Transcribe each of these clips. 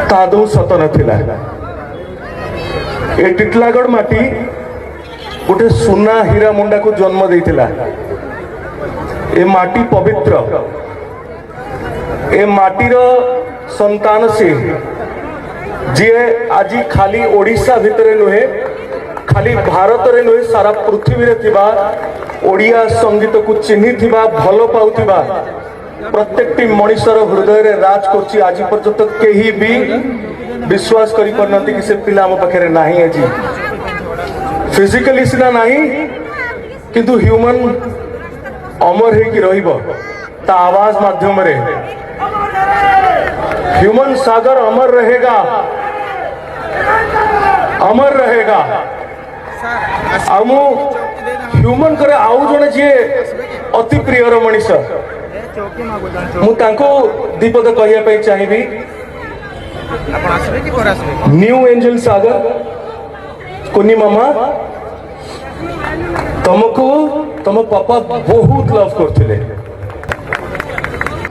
तादौ सत नथिला। ए टिटलागढ़ माटी गोटे सुना हीरा मुंडा को जन्म देइतिला। ए माटी पवित्र, ए माटीर संतान से जी आज खाली ओडिशा भितर नुहे, खाली भारत रे नुहे, सारा पृथ्वी रे थिबा ओडिया संगीत को चिन्ही थिबा, भल पाउथिबा प्रत्येकटी मनुष्यर हृदय रे राज करछि। आज पर्यंत केही भी विश्वास करि परनथि कि से पिला हम पाखरे नाही अछि। फिजिकली सिना नाही किंतु ह्यूमन अमर है कि रहिबो ता आवाज माध्यम रे। ह्यूमन सागर अमर रहेगा, अमर रहेगा। आमु ह्यूमन करे आउ जने जे अति प्रियर मनीष मु तांको दीपक कहिया पे चाहिबी। न्यू एंजल सागर कुनी मामा तुमको तुम पापा बहुत लव करथिले।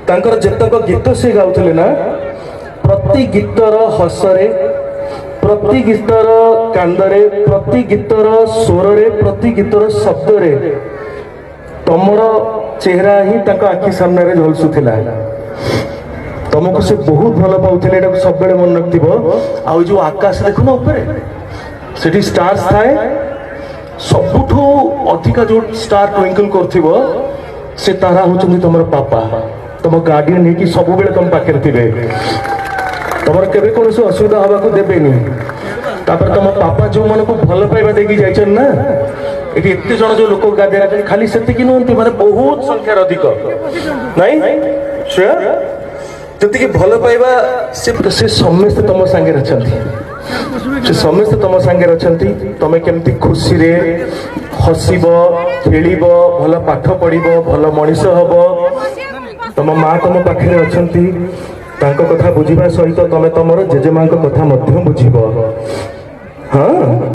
तांकर जेतक गीत से गाउथिले ना, प्रति गीतर हसरे, प्रति गीतर कांदरे, प्रति गीतर स्वरे, प्रति गीतर शब्दरे तमर चेहरा ही तांका आखि सामने रे झलसुथिला। तुमको से बहुत भल पाउथिले, एटा सब बेले मन रखथिबो। आ जो आकाश देखो ना ऊपर सेठी स्टार्स थाए, सबुठू अधिका जो स्टार ट्विंकल करथिबो से तारा होचंदी तमर पापा, तुम गार्डियन है कि सब बेले तुम पाखे थे। तुम केबे कौन असुविधा हवा को देबेनी। तापर तुम पापा जो मन को भल पाइबा देखी जाइछन ना, एटी एते जण जो लोक गादेरा खाली सेतिकी नहुंती, माने बहुत संख्या अधिक नहीं श्योर जति भल पाइबा से समस्त तुम संगे अछंती, से समस्त तुम संगे अछंती। तुम केमती खुशी रे हसीब, खेलिब, भल पाठ पढ़िब, भल मनीष हब। तुम माँ तुम पाखे अछंती, तांको कथा बुझिबा सहित तुम तुमर जेजेमां कथा मध्य बुझिब। हाँ।